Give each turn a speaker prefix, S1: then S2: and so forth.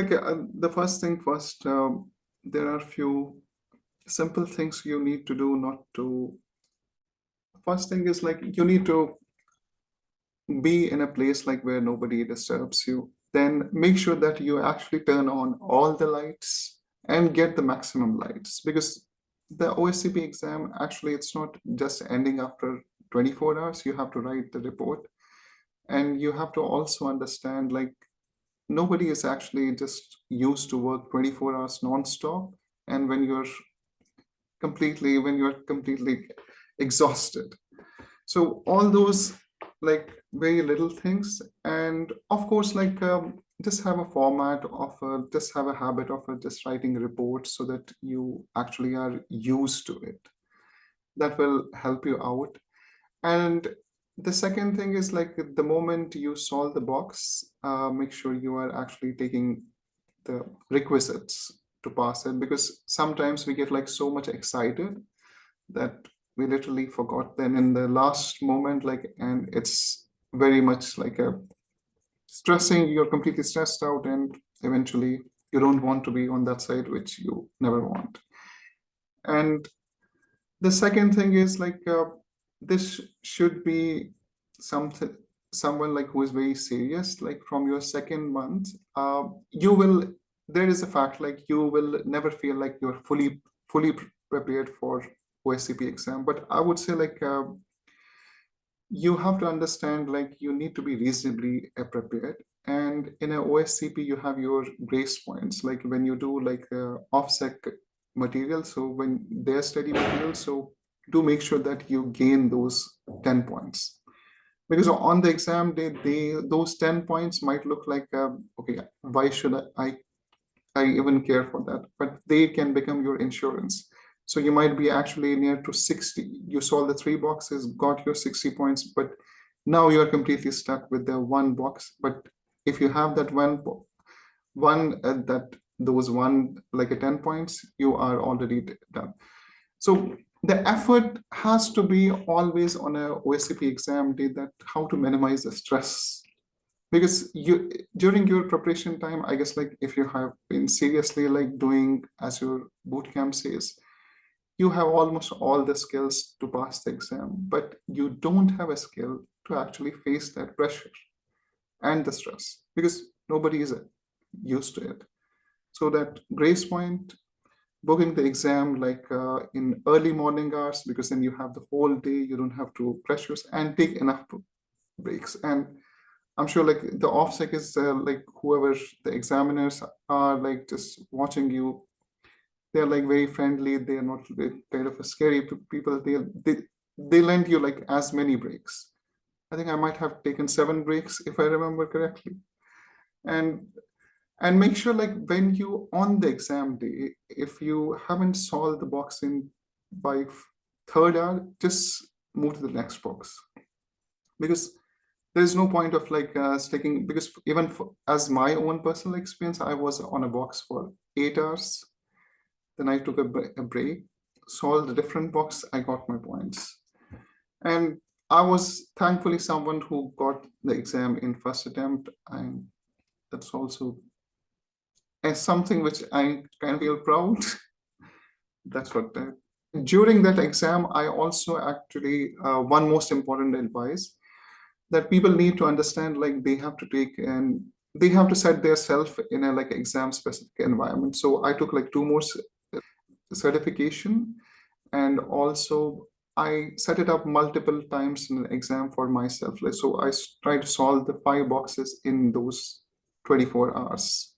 S1: like the first thing first, there are few simple things you need to do not to. First thing is like you need to be in a place like where nobody disturbs you. Then make sure that you actually turn on all the lights and get the maximum lights, because the OSCP exam, actually, it's not just ending after 24 hours. You have to write the report, and you have to also understand like nobody is actually just used to work 24 hours non-stop. And when you're completely exhausted. So all those like very little things, and of course, like just have a format of just have a habit of just writing reports so that you actually are used to it. That will help you out. And the second thing is like the moment you solve the box, make sure you are actually taking the requisites to pass it, because sometimes we get like so much excited that we literally forgot then in the last moment, like, and it's very much like a stressing, you're completely stressed out, and eventually you don't want to be on that side, which you never want. And the second thing is like this should be someone like who is very serious, like from your second month. You will There is a fact like you will never feel like you're fully prepared for OSCP exam, but I would say like you have to understand like you need to be reasonably prepared. And in a OSCP you have your grace points, like when you do like OffSec material, so when they're study material, so do make sure that you gain those 10 points, because on the exam day those 10 points might look like okay, why should I even care for that, but they can become your insurance. So you might be actually near to 60. You solve the 3 boxes, got your 60 points, but now you're completely stuck with the 1 box. But if you have that those one like a 10 points, you are already done. So the effort has to be always on a OSCP exam day, that how to minimize the stress. Because you during your preparation time, I guess like if you have been seriously like doing as your boot camp says, you have almost all the skills to pass the exam, but you don't have a skill to actually face that pressure and the stress, because nobody is used to it. So that grace point, booking the exam like in early morning hours, because then you have the whole day, you don't have to pressures, and take enough breaks. And I'm sure like the OffSec is like whoever the examiners are like just watching you, they're like very friendly, they're not kind of a scary people. They lend you like as many breaks. I think I might have taken 7 breaks if I remember correctly. And make sure like when you on the exam day, if you haven't solved the box in by third hour, just move to the next box, because there's no point of like sticking, because even as my own personal experience, I was on a box for 8 hours. Then I took a break, solved a different box, I got my points. And I was thankfully someone who got the exam in first attempt. And that's also something which I kind of feel proud. That's what during that exam, I also actually, one most important advice that people need to understand, like they have to take and they have to set their self in a like exam specific environment. So I took like 2 more certification, and also I set it up multiple times in an exam for myself. So I try to solve the 5 boxes in those 24 hours.